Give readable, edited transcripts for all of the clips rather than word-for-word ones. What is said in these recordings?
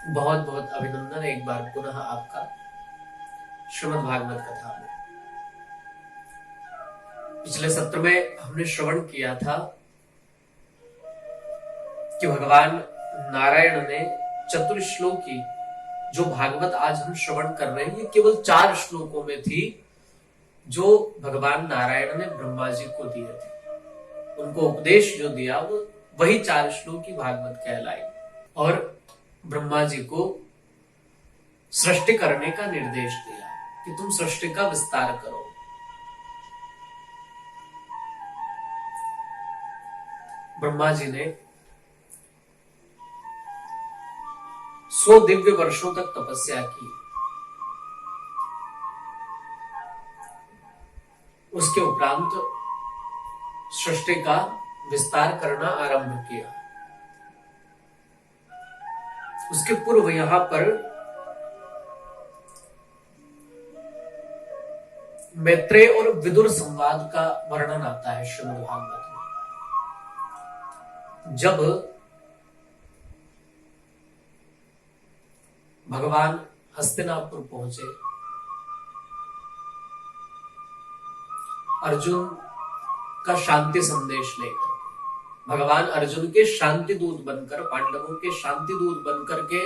बहुत बहुत अभिनंदन एक बार पुनः आपका श्रीमद् भागवत कथा में। पिछले सत्र में हमने श्रवण किया था कि भगवान नारायण ने चतुर्श्लोकी जो भागवत आज हम श्रवण कर रहे हैं, ये केवल 4 श्लोकों में थी जो भगवान नारायण ने ब्रह्मा जी को दिए थे। उनको उपदेश जो दिया वो वही 4 श्लोकी भागवत कहलाई और ब्रह्मा जी को सृष्टि करने का निर्देश दिया कि तुम सृष्टि का विस्तार करो। ब्रह्मा जी ने 100 दिव्य वर्षों तक तपस्या की। उसके उपरांत सृष्टि का विस्तार करना आरंभ किया। उसके पूर्व यहां पर मैत्रेय और विदुर संवाद का वर्णन आता है श्रीमद् भागवत में। जब भगवान हस्तिनापुर पहुंचे, अर्जुन का शांति संदेश लेकर, भगवान अर्जुन के शांति दूत बनकर, पांडवों के शांति दूत बनकर के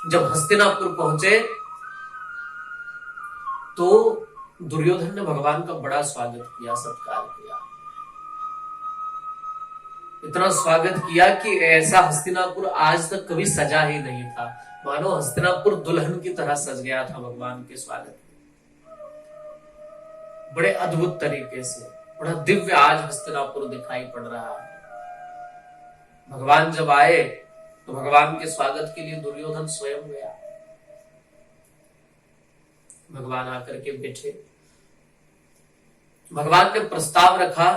जब हस्तिनापुर पहुंचे तो दुर्योधन ने भगवान का बड़ा स्वागत किया, सत्कार किया। इतना स्वागत किया कि ऐसा हस्तिनापुर आज तक कभी सजा ही नहीं था। मानो हस्तिनापुर दुल्हन की तरह सज गया था भगवान के स्वागत में। बड़े अद्भुत तरीके से बड़ा दिव्य आज हस्तिनापुर दिखाई पड़ रहा है। भगवान जब आए तो भगवान के स्वागत के लिए दुर्योधन स्वयं गया। भगवान आकर के बैठे। भगवान ने प्रस्ताव रखा,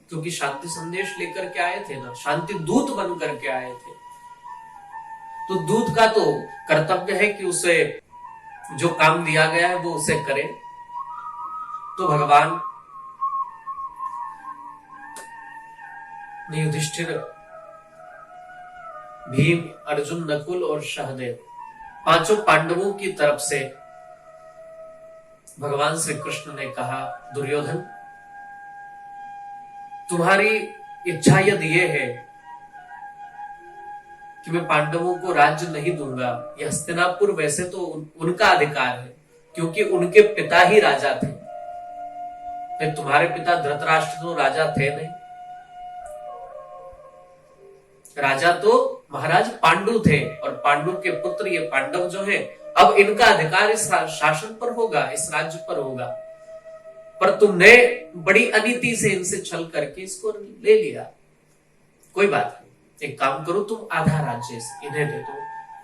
क्योंकि शांति संदेश लेकर के आए थे ना, शांति दूत बन करके आए थे, तो दूत का तो कर्तव्य है कि उसे जो काम दिया गया है वो उसे करे। तो भगवान ने युधिष्ठिर, भीम, अर्जुन, नकुल और सहदेव 5 पांडवों की तरफ से भगवान श्री कृष्ण ने कहा, दुर्योधन, तुम्हारी इच्छा यदि ये है कि मैं पांडवों को राज्य नहीं दूंगा, यह हस्तिनापुर वैसे तो उनका अधिकार है क्योंकि उनके पिता ही राजा थे। तुम्हारे पिता धृतराष्ट्र तो राजा थे नहीं, राजा तो महाराज पांडु थे और पांडु के पुत्र ये पांडव जो हैं, अब इनका अधिकार इस शासन पर होगा, इस राज्य पर होगा। पर तुमने बड़ी अनीति से इनसे छल करके इसको ले लिया। कोई बात नहीं, एक काम करो, तुम आधा राज्य इन्हें दे दो,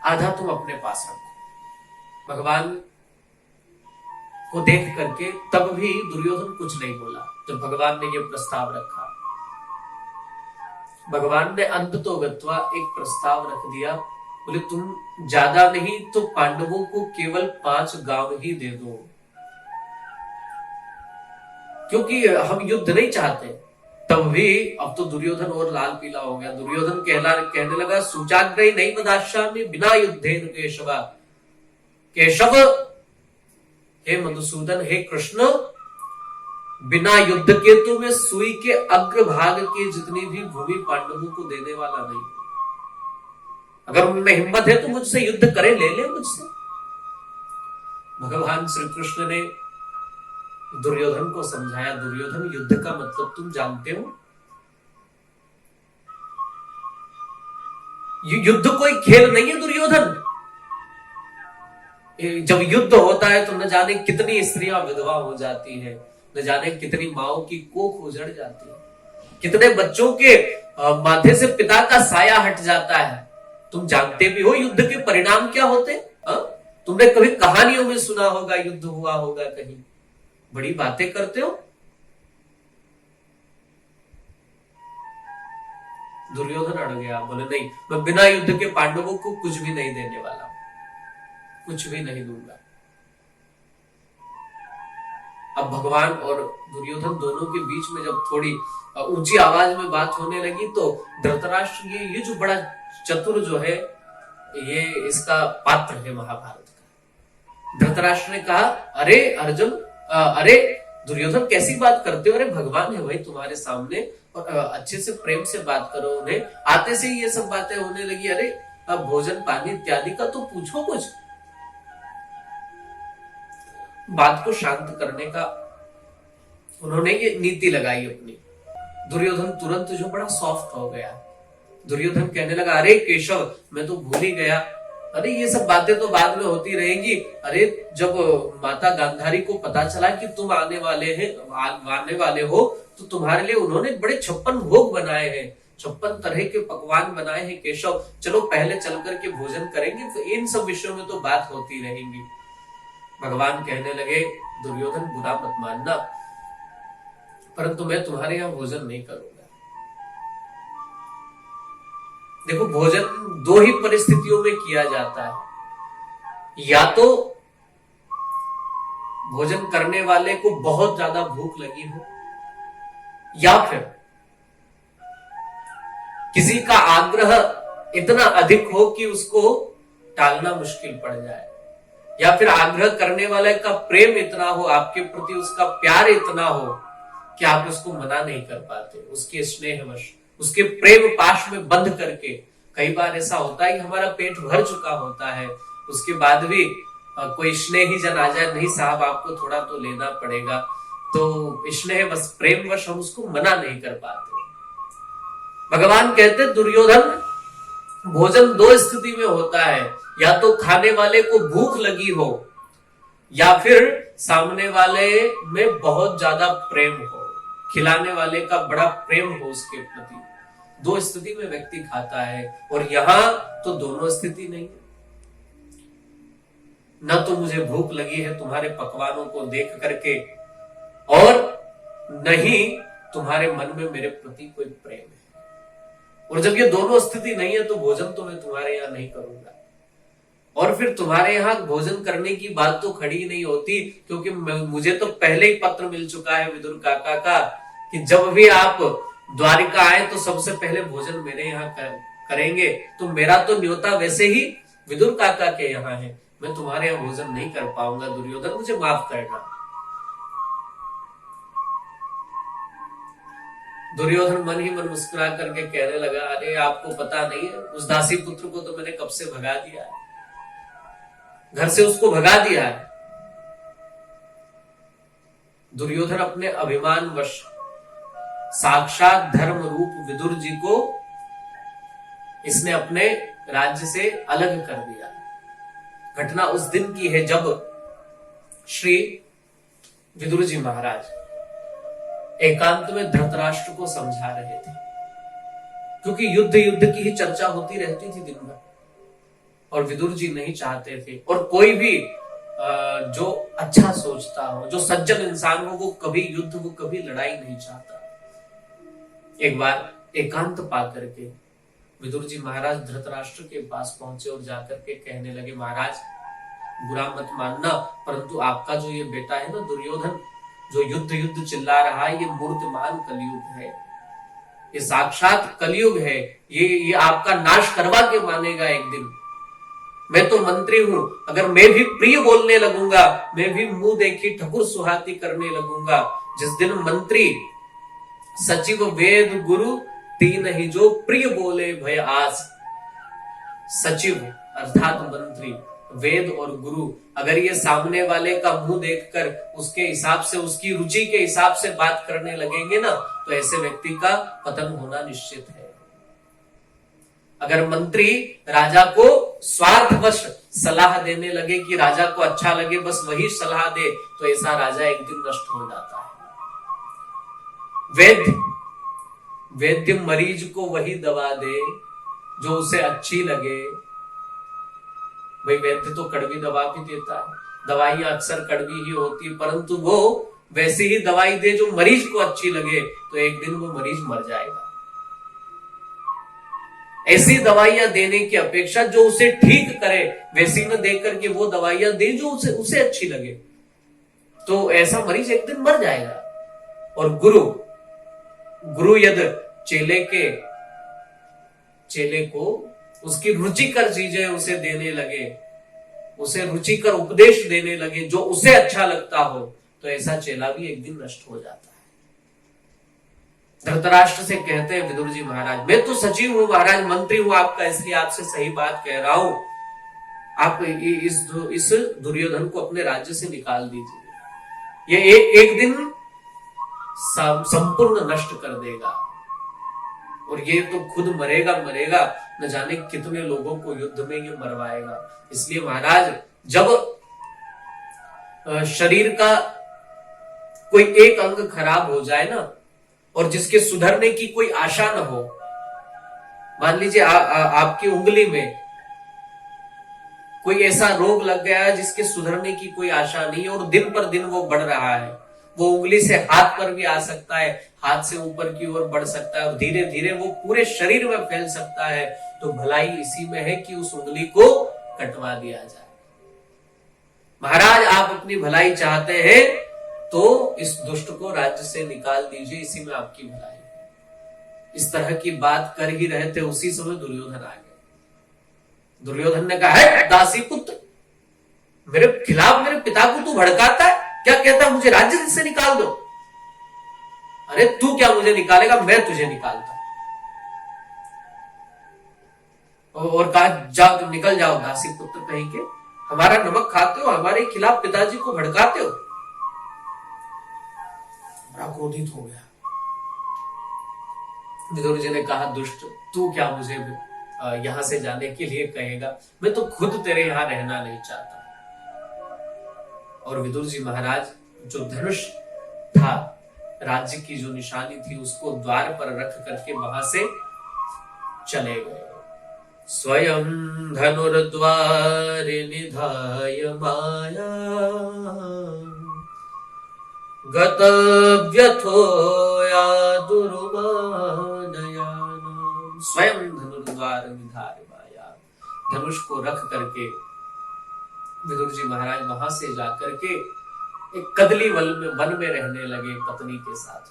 आधा तुम अपने पास रखो। भगवान को देख करके तब भी दुर्योधन कुछ नहीं बोला। जब भगवान ने यह प्रस्ताव रखा, भगवान ने अंततोगत्वा एक प्रस्ताव रख दिया। बोले, तुम ज्यादा नहीं तो पांडवों को केवल 5 गांव ही दे दो, क्योंकि हम युद्ध नहीं चाहते। तब भी अब तो दुर्योधन और लाल पीला हो गया। दुर्योधन कहने लगा, सूचाग्रही नहीं मदाश्यामि बिना युद्धेन केशव। केशव, हे मधुसूदन, हे कृष्ण, बिना युद्ध के तो मैं सुई के अग्रभाग के जितनी भी भूमि पांडवों को देने वाला नहीं। अगर उनमें हिम्मत है तो मुझसे युद्ध करे, ले ले मुझसे। भगवान श्री कृष्ण ने दुर्योधन को समझाया, दुर्योधन, युद्ध का मतलब तुम जानते हो? युद्ध कोई खेल नहीं है दुर्योधन। जब युद्ध होता है तो न जाने कितनी स्त्रियां विधवा हो जाती हैं, न जाने कितनी माओं की कोख उजड़ जाती है, कितने बच्चों के माथे से पिता का साया हट जाता है। तुम जानते भी हो युद्ध के परिणाम क्या होते? तुमने कभी कहानियों में सुना होगा, युद्ध हुआ होगा कहीं। बड़ी बातें करते हो। दुर्योधन अड़ गया, बोले नहीं, मैं बिना युद्ध के पांडवों को कुछ भी नहीं देने वाला, कुछ भी नहीं दूंगा। अब भगवान और दुर्योधन दोनों के बीच में जब थोड़ी ऊंची आवाज में बात होने लगी तो धृतराष्ट्र ये जो बड़ा चतुर जो है, ये इसका पात्र है महाभारत का। धृतराष्ट्र ने कहा, अरे अर्जुन, अरे दुर्योधन कैसी बात करते हो, अरे भगवान है भाई तुम्हारे सामने, और अच्छे से प्रेम से बात करो उन्हें। आते से ही ये सब बातें होने लगी, अरे अब भोजन पानी इत्यादि का तो पूछो कुछ। बात को शांत करने का उन्होंने ये नीति लगाई अपनी। दुर्योधन तुरंत जो बड़ा सॉफ्ट हो गया। दुर्योधन कहने लगा, अरे केशव मैं तो भूल ही गया, अरे ये सब बातें तो बाद में होती रहेंगी। अरे जब माता गांधारी को पता चला कि तुम आने वाले हो, तो तुम्हारे लिए उन्होंने बड़े 56 भोग बनाए हैं, 56 तरह के पकवान बनाए हैं केशव, चलो पहले चल करके भोजन करेंगे, तो इन सब विषयों में तो बात होती रहेंगी। भगवान कहने लगे, दुर्योधन बुरा मत मानना, परंतु मैं तुम्हारे यहां भोजन नहीं करूंगा। देखो, भोजन दो ही परिस्थितियों में किया जाता है, या तो भोजन करने वाले को बहुत ज्यादा भूख लगी हो, या फिर किसी का आग्रह इतना अधिक हो कि उसको टालना मुश्किल पड़ जाए, या फिर आग्रह करने वाले का प्रेम इतना हो आपके प्रति, उसका प्यार इतना हो कि आप उसको मना नहीं कर पाते, उसके स्नेहवश, उसके प्रेम पाश में बंध करके। कई बार ऐसा होता है कि हमारा पेट भर चुका होता है, उसके बाद भी कोई स्नेही जन आ जाए, नहीं साहब आपको थोड़ा तो लेना पड़ेगा, तो स्नेह बस प्रेम वश हम उसको मना नहीं कर पाते। भगवान कहते, दुर्योधन भोजन दो स्थिति में होता है, या तो खाने वाले को भूख लगी हो, या फिर सामने वाले में बहुत ज्यादा प्रेम हो, खिलाने वाले का बड़ा प्रेम हो उसके प्रति। दो स्थिति में व्यक्ति खाता है, और यहां तो दोनों स्थिति नहीं है। न तो मुझे भूख लगी है तुम्हारे पकवानों को देख करके, और न ही तुम्हारे मन में मेरे प्रति कोई प्रेम है। और जब ये दोनों स्थिति नहीं है, तो भोजन तो मैं तुम्हारे यहां नहीं करूंगा। और फिर तुम्हारे यहां भोजन करने की बात तो खड़ी नहीं होती, क्योंकि मुझे तो पहले ही पत्र मिल चुका है विदुर काका का कि जब भी आप द्वारिका आए तो सबसे पहले भोजन मेरे यहाँ करेंगे। तो मेरा तो न्योता वैसे ही विदुर काका के यहाँ है, मैं तुम्हारे यहाँ भोजन नहीं कर पाऊंगा दुर्योधन, मुझे माफ करना। दुर्योधन मन ही मन मुस्कुरा करके कहने लगा, अरे आपको पता नहीं है, उस दासी पुत्र को तो मैंने कब से भगा दिया है, घर से उसको भगा दिया है। दुर्योधन अपने अभिमान वश साक्षात धर्म रूप विदुर जी को इसने अपने राज्य से अलग कर दिया। घटना उस दिन की है जब श्री विदुर जी महाराज एकांत में धृतराष्ट्र को समझा रहे थे, क्योंकि युद्ध की ही चर्चा होती रहती थी दिन भर, और विदुर जी नहीं चाहते थे, और कोई भी जो अच्छा सोचता हो, जो सज्जन इंसान हो, वो कभी युद्ध, वो कभी लड़ाई नहीं चाहता। एक बार एकांत पा करके विदुर जी महाराज धृतराष्ट्र के पास पहुंचे और जाकर के कहने लगे, महाराज बुरा मत मानना, परंतु आपका जो ये बेटा है ना दुर्योधन, जो युद्ध चिल्ला रहा है, ये मूर्तिमान कलयुग है, ये साक्षात कलयुग है, ये आपका नाश करवा के मानेगा एक दिन। मैं तो मंत्री हूं, अगर मैं भी प्रिय बोलने लगूंगा, मैं भी मुंह देखी ठकुर सुहाती करने लगूंगा, जिस दिन मंत्री सचिव वेद गुरु तीन ही जो प्रिय बोले भय आस। सचिव अर्थात मंत्री, वेद और गुरु, अगर ये सामने वाले का मुंह देखकर उसके हिसाब से, उसकी रुचि के हिसाब से बात करने लगेंगे ना, तो ऐसे व्यक्ति का पतन होना निश्चित है। अगर मंत्री राजा को स्वार्थवश सलाह देने लगे कि राजा को अच्छा लगे बस वही सलाह दे, तो ऐसा राजा एक दिन नष्ट हो जाता है। वैद्य मरीज को वही दवा दे जो उसे अच्छी लगे। भाई वैद्य तो कड़वी दवा भी देता है, दवाइयां अक्सर कड़वी ही होती, परंतु वो वैसी ही दवाई दे जो मरीज को अच्छी लगे, तो एक दिन वो मरीज मर जाएगा। ऐसी दवाइयां देने की अपेक्षा जो उसे ठीक करे वैसी न दे करके वो दवाइयां दे जो उसे अच्छी लगे, तो ऐसा मरीज एक दिन मर जाएगा। और गुरु यदि चेले को उसकी रुचिकर चीजें उसे देने लगे, उसे रुचिकर उपदेश देने लगे, जो उसे अच्छा लगता हो, तो ऐसा चेला भी एक दिन नष्ट हो जाता है। धृतराष्ट्र से कहते हैं विदुर जी महाराज, मैं तो सचिव हूं महाराज, मंत्री हूं आपका, इसलिए आपसे सही बात कह रहा हूं, आप इस दुर्योधन को अपने राज्य से निकाल दीजिए, ये एक दिन संपूर्ण नष्ट कर देगा, और ये तो खुद मरेगा, न जाने कितने लोगों को युद्ध में ये मरवाएगा। इसलिए महाराज, जब शरीर का कोई एक अंग खराब हो जाए ना, और जिसके सुधरने की कोई आशा न हो, मान लीजिए आपकी उंगली में कोई ऐसा रोग लग गया है जिसके सुधरने की कोई आशा नहीं है, और दिन पर दिन वो बढ़ रहा है, वो उंगली से हाथ पर भी आ सकता है, हाथ से ऊपर की ओर बढ़ सकता है, और धीरे धीरे वो पूरे शरीर में फैल सकता है, तो भलाई इसी में है कि उस उंगली को कटवा दिया जाए। महाराज, आप अपनी भलाई चाहते हैं तो इस दुष्ट को राज्य से निकाल दीजिए, इसी में आपकी भलाई है। इस तरह की बात कर ही रहे थे, उसी समय दुर्योधन आ गए। दुर्योधन ने कहा, है दासी पुत्र, मेरे खिलाफ मेरे पिता को तू भड़काता है, क्या कहता है मुझे राज्य से निकाल दो? अरे तू क्या मुझे निकालेगा, मैं तुझे निकालता। और कहा, जाओ तुम निकल जाओ दासी पुत्र कहीं के, हमारा नमक खाते हो, हमारे खिलाफ पिताजी को भड़काते हो। बड़ा क्रोधित हो गया। विदुर जी ने कहा, दुष्ट, तू क्या मुझे यहां से जाने के लिए कहेगा, मैं तो खुद तेरे यहां रहना नहीं चाहता। और विदुर जी महाराज जो धनुष था, राज्य की जो निशानी थी, उसको द्वार पर रख करके वहां से चले गए। स्वयं धनुर्द्वार निधाय माया गतव्यथोया दुर्मानयानाम। स्वयं धनुर्द्वार निधाय माया, धनुष को रख करके विदुर जी महाराज वहां से जाकर के एक कदली वन में रहने लगे पत्नी के साथ।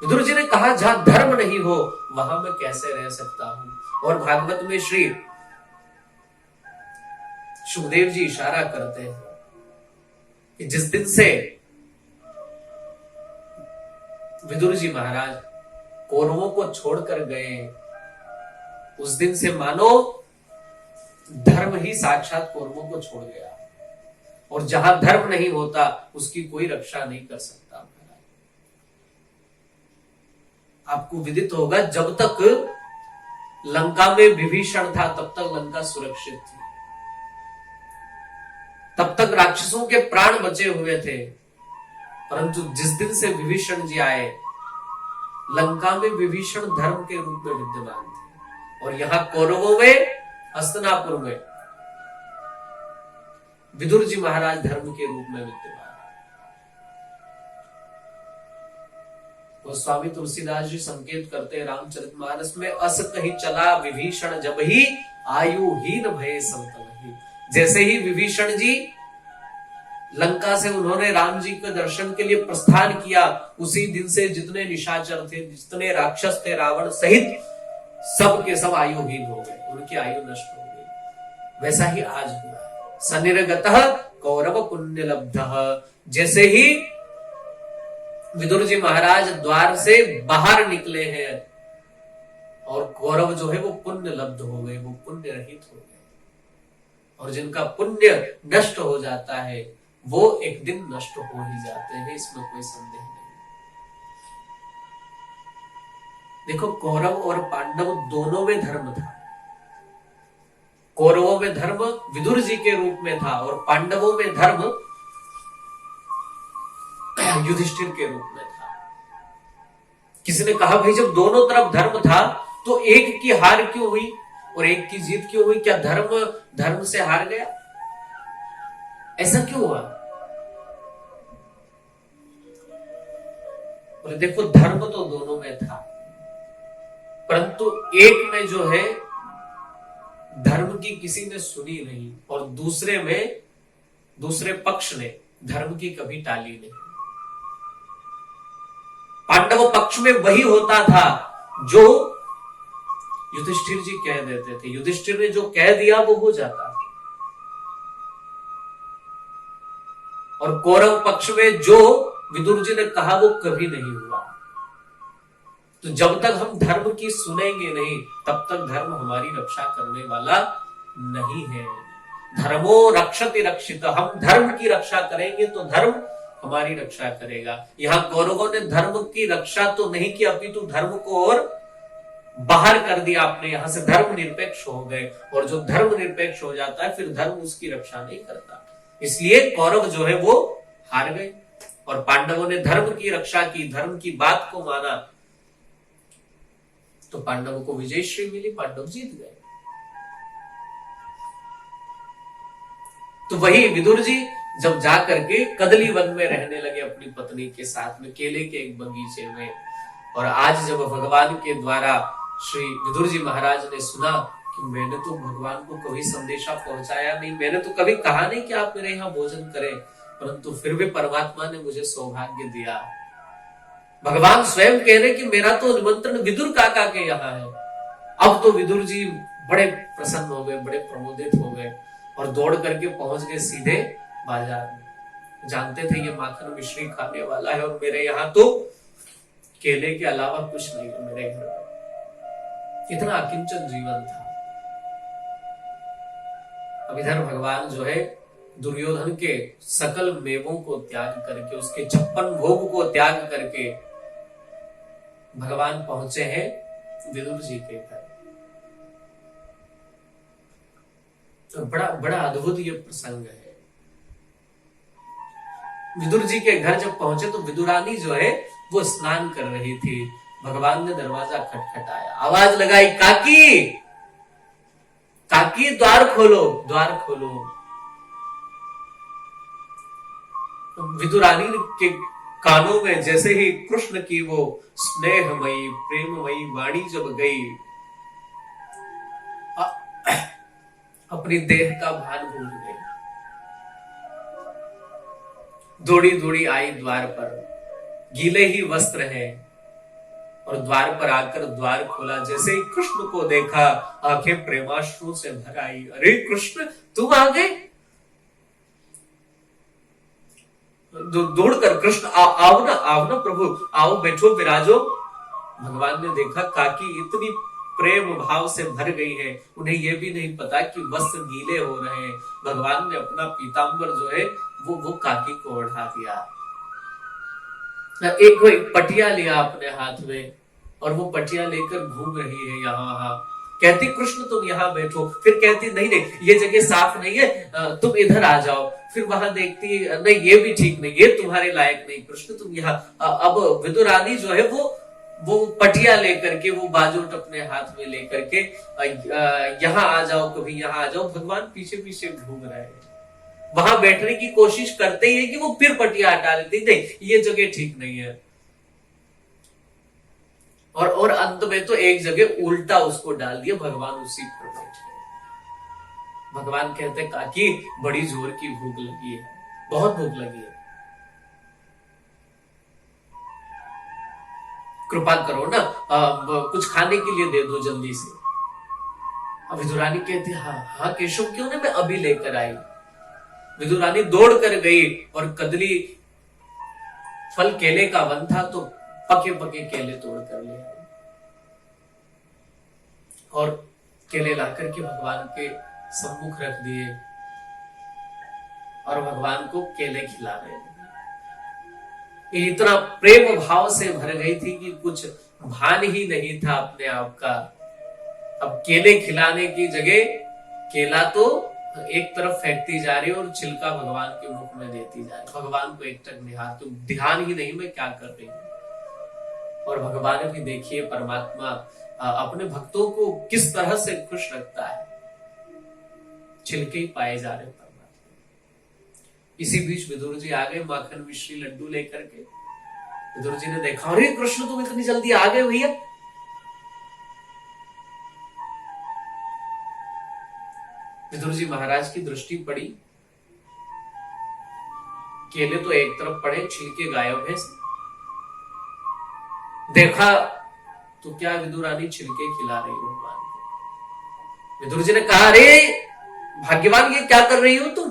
विदुर जी ने कहा, जहां धर्म नहीं हो वहां मैं कैसे रह सकता हूं। और भागवत में श्री सुखदेव जी इशारा करते हैं कि जिस दिन से विदुर जी महाराज कौरवों को छोड़कर गए, उस दिन से मानो धर्म ही साक्षात कौरवों को छोड़ गया, और जहां धर्म नहीं होता उसकी कोई रक्षा नहीं कर सकता। आपको विदित होगा, जब तक लंका में विभीषण था तब तक लंका सुरक्षित थी, तब तक राक्षसों के प्राण बचे हुए थे। परंतु जिस दिन से विभीषण जी आए, लंका में विभीषण धर्म के रूप में विद्यमान थे, और यहां कौरवों में, हस्तिनापुर में विदुर जी महाराज धर्म के रूप में विद्यमान। स्वामी तुलसीदास जी संकेत करते हैं रामचरितमानस में, अस कहीं चला विभीषण जब ही आयुहीन भये संतन। जैसे ही विभीषण जी लंका से उन्होंने राम जी के दर्शन के लिए प्रस्थान किया, उसी दिन से जितने निशाचर थे, जितने राक्षस थे रावण सहित, सब के सब आयुहीन हो गए, उनकी आयु नष्ट हो गई। वैसा ही आज हुआ। सनिर्गतः कौरव पुण्य लब्धः, जैसे ही विदुर जी महाराज द्वार से बाहर निकले हैं, और कौरव जो है वो पुण्य लब्ध हो गए, वो पुण्य रहित हो गए। और जिनका पुण्य नष्ट हो जाता है वो एक दिन नष्ट हो ही जाते हैं, इसमें कोई संदेह नहीं। देखो, कौरव और पांडव दोनों में धर्म था। कौरवों में धर्म विदुर जी के रूप में था, और पांडवों में धर्म युधिष्ठिर के रूप में था। किसी ने कहा, भाई जब दोनों तरफ धर्म था तो एक की हार क्यों हुई और एक की जीत क्यों हुई? क्या धर्म से हार गया? ऐसा क्यों हुआ? बोले देखो, धर्म तो दोनों में था, परंतु एक में जो है धर्म की किसी ने सुनी नहीं, और दूसरे पक्ष ने धर्म की कभी टाली नहीं। पांडव पक्ष में वही होता था जो युधिष्ठिर जी कह देते थे, युधिष्ठिर ने जो कह दिया वो हो जाता। और कौरव पक्ष में जो विदुर जी ने कहा वो कभी नहीं हुआ। तो जब तक हम धर्म की सुनेंगे नहीं, तब तक धर्म हमारी रक्षा करने वाला नहीं है। धर्मो रक्षति रक्षित, हम धर्म की रक्षा करेंगे तो धर्म हमारी रक्षा करेगा। यहां कौरवों ने धर्म की रक्षा तो नहीं की, अपितु धर्म को और बाहर कर दिया आपने। यहां से धर्म निरपेक्ष हो गए, और जो धर्म निरपेक्ष हो जाता है फिर धर्म उसकी रक्षा नहीं करता। इसलिए कौरव जो है वो हार गए, और पांडवों ने धर्म की रक्षा की, धर्म की बात को माना, तो पांडवों को विजयश्री मिली, पांडव जीत गए। तो वही विदुर जी जब जाकर के कदली वन में रहने लगे अपनी पत्नी के साथ में, केले के एक बगीचे में, और आज जब भगवान के द्वारा श्री विदुर जी महाराज ने सुना कि मैंने तो भगवान को कभी संदेशा पहुंचाया नहीं, मैंने तो कभी कहा नहीं कि आप मेरे यहाँ भोजन करें, परंतु फिर भी परमात्मा ने मुझे सौभाग्य दिया। भगवान स्वयं कह रहे कि मेरा तो निमंत्रण विदुर काका के यहाँ है। अब तो विदुर जी बड़े प्रसन्न हो गए, बड़े प्रमोदित हो गए, और दौड़ करके पहुंच गए सीधे बाजार में। जानते थे ये माखन मिश्री खाने वाला है, और मेरे यहाँ तो केले के अलावा कुछ नहीं है मेरे घर में। इतना अकिंचन जीवन था। अब इधर भगवान जो है दुर्योधन के सकल मेवों को त्याग करके, उसके 56 भोग को त्याग करके भगवान पहुंचे हैं विदुर जी के घर। तो बड़ा बड़ा अद्भुत ये प्रसंग है। विदुर जी के घर जब पहुंचे तो विदुरानी जो है वो स्नान कर रही थी। भगवान ने दरवाजा खटखटाया, आवाज लगाई, काकी काकी द्वार खोलो, द्वार खोलो। विदुरानी के कानों में जैसे ही कृष्ण की वो स्नेहमयी प्रेममयी वाणी जब गई, अपनी देह का भान भूल गई। दौड़ी दौड़ी आई द्वार पर, गीले ही वस्त्र हैं, और द्वार पर आकर द्वार खोला। जैसे ही कृष्ण को देखा, आंखें प्रेमाश्रु से भर आई। अरे कृष्ण तुम आ गए? दौड़कर कृष्ण आओ ना प्रभु, आओ बैठो विराजो। भगवान ने देखा काकी इतनी प्रेम भाव से भर गई है, उन्हें यह भी नहीं पता कि वस्त्र गीले हो रहे हैं। भगवान ने अपना पीतांबर जो है वो काकी को ओढ़ा दिया। एक पटिया लिया अपने हाथ में, और वो पटिया लेकर घूम रही है यहाँ वहां। कहती कृष्ण तुम यहाँ बैठो, फिर कहती नहीं नहीं ये जगह साफ नहीं है, तुम इधर आ जाओ। फिर वहां देखती नहीं ये भी ठीक नहीं, ये तुम्हारे लायक नहीं, कृष्ण तुम यहाँ। अब विदुरानी जो है वो पटिया लेकर के, वो बाजूट अपने हाथ में लेकर के यहाँ आ जाओ, कभी यहाँ आ जाओ। भगवान पीछे पीछे घूम रहे हैं, वहां बैठने की कोशिश करते ही है कि वो फिर पटिया हटा लेती, नहीं ये जगह ठीक नहीं है। और अंत में तो एक जगह उल्टा उसको डाल दिया, भगवान उसी पर बैठे। भगवान कहते काकी बड़ी जोर की भूख लगी है, बहुत भूख लगी है, कृपा करो ना, कुछ खाने के लिए दे दो जल्दी से। अब विदुरानी कहती हाँ केशव क्यों नहीं, मैं अभी लेकर आई। विदुरानी दौड़ कर गई और कदली फल केले का वन था, तो पके पके केले तोड़ कर ले आई, और केले लाकर के भगवान के सम्मुख रख दिए, और भगवान को केले खिला रहे थे। इतना प्रेम भाव से भर गई थी कि कुछ भान ही नहीं था अपने आप का। अब केले खिलाने की जगह केला तो एक तरफ फेंकती जा रही है और छिलका भगवान के मुख में देती जा रही। भगवान को एकटक निहार, तो ध्यान ही नहीं मैं क्या कर रही हूं। और भगवान भी देखिए परमात्मा अपने भक्तों को किस तरह से खुश रखता है, छिलके ही पाए जा रहे परमात्मा। इसी बीच विदुर जी आ गए माखन मिश्री लड्डू लेकर के। विदुर जी ने देखा, अरे कृष्ण तुम इतनी जल्दी आ गए भैया। विदुर जी महाराज की दृष्टि पड़ी, केले तो एक तरफ पड़े, छिलके गायब है। देखा तो क्या विदुरानी छिलके खिला रही हो भगवान को? विदुर जी ने कहा, अरे भाग्यवान, ये क्या कर रही हो तुम?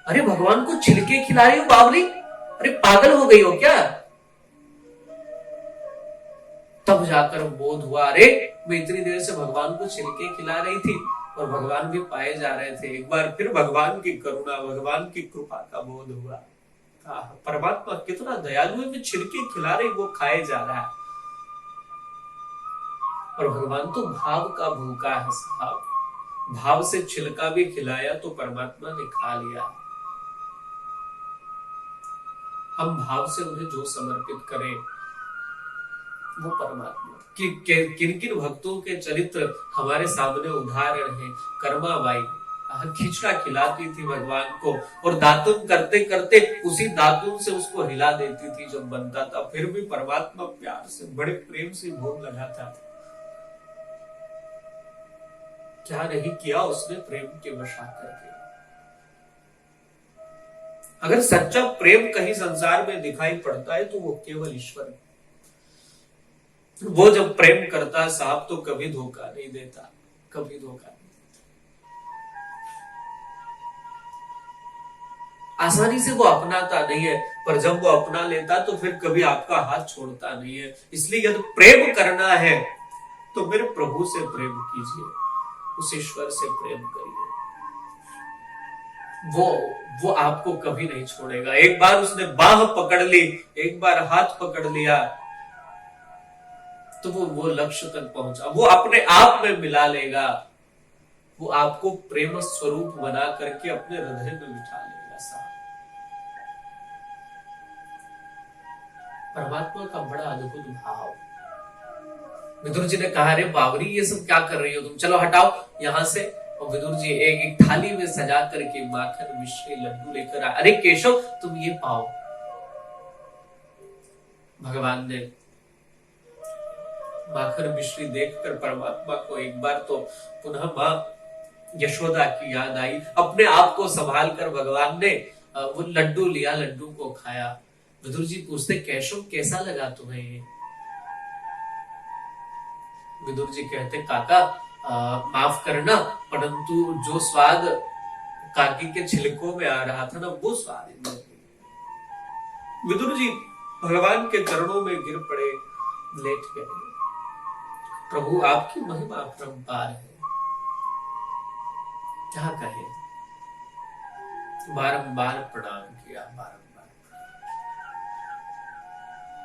अरे भगवान को छिलके खिला रही हो बावली, अरे पागल हो गई हो क्या? तब जाकर बोध हुआ, अरे मैं इतनी देर से भगवान को छिलके खिला रही थी और भगवान भी पाए जा रहे थे। एक बार फिर भगवान की करुणा, भगवान की कृपा का बोध हुआ। परमात्मा कितना दयालु है, मैं छिलके खिला रही, वो खाए जा रहा है। और भगवान तो भाव का भूखा है साहब, भाव से छिलका भी खिलाया तो परमात्मा ने खा लिया। हम भाव से उन्हें जो समर्पित करें वो परमात्मा। किन किन भक्तों के चरित्र हमारे सामने उदाहरण है। कर्माबाई खिचड़ा खिलाती थी भगवान को और दातुन करते करते उसी दातुन से उसको हिला देती थी जब बनता था, फिर भी परमात्मा प्यार से बड़े प्रेम से भोग लगाता था। क्या नहीं किया उसने प्रेम के वशा करके। अगर सच्चा प्रेम कहीं संसार में दिखाई पड़ता है तो वो केवल ईश्वर है। वो जब प्रेम करता है साहब तो कभी धोखा नहीं देता, कभी धोखा नहीं देता। आसानी से वो अपनाता नहीं है, पर जब वो अपना लेता तो फिर कभी आपका हाथ छोड़ता नहीं है। इसलिए यदि प्रेम करना है तो मेरे प्रभु से प्रेम कीजिए, उस ईश्वर से प्रेम करिए। वो आपको कभी नहीं छोड़ेगा। एक बार उसने बाह पकड़ ली, एक बार हाथ पकड़ लिया तो वो लक्ष्य तक पहुंचा, वो अपने आप में मिला लेगा। वो आपको प्रेम स्वरूप बना करके अपने हृदय में बिठा लेगा साहब। परमात्मा का बड़ा अद्भुत भाव। विदुर जी ने कहा, अरे बावरी ये सब क्या कर रही हो तुम, चलो हटाओ यहां से। और विदुर जी एक थाली में सजा करके माखन मिश्री लड्डू लेकर आए। अरे केशव तुम ये पाओ। भगवान ने माखन मिश्री देखकर परमात्मा को एक बार तो पुनः मां यशोदा की याद आई। अपने आप को संभाल कर भगवान ने वो लड्डू लिया, लड्डू को खाया। विदुर जी पूछते, केशव कैसा लगा तुम्हें ये? विदुर जी कहते, काका माफ करना, परंतु जो स्वाद काकी के छिलकों में आ रहा था ना, वो स्वाद इनमें नहीं। विदुर जी भगवान के चरणों में गिर पड़े, लेट गए। प्रभु आपकी महिमा अपरंपार है, क्या कहे। बारंबार प्रणाम किया, बारंबार।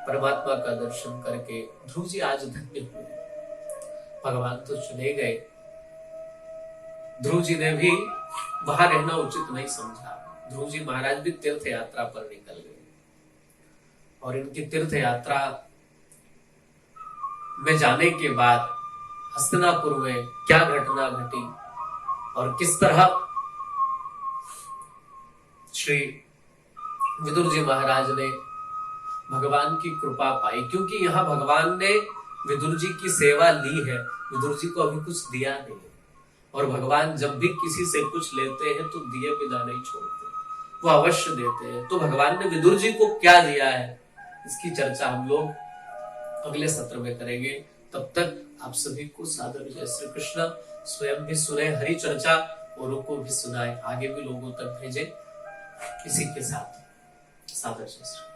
परमात्मा का दर्शन करके ध्रुव जी आज धन्य हुए। भगवान तो चले गए, ध्रुव जी ने भी वहां रहना उचित नहीं समझा। ध्रुव जी महाराज भी तीर्थ यात्रा पर निकल गए और इनकी तीर्थ यात्रा में जाने के बाद हस्तिनापुर में क्या घटना घटी और किस तरह श्री विदुर जी महाराज ने भगवान की कृपा पाई, क्योंकि यहाँ भगवान ने विदुर जी की सेवा ली है, विदुर जी को अभी कुछ दिया नहीं है। और भगवान जब भी किसी से कुछ लेते हैं तो दिए बिना नहीं छोड़ते, वो अवश्य देते हैं। तो भगवान ने विदुर जी को क्या दिया है, इसकी चर्चा हम लोग अगले सत्र में करेंगे। तब तक आप सभी को सादर जय श्री कृष्ण। स्वयं भी सुने हरि चर्चा, औरों को भी सुनाए, आगे भी लोगों तक भेजे। इसी के साथ सादर जय श्री कृष्ण।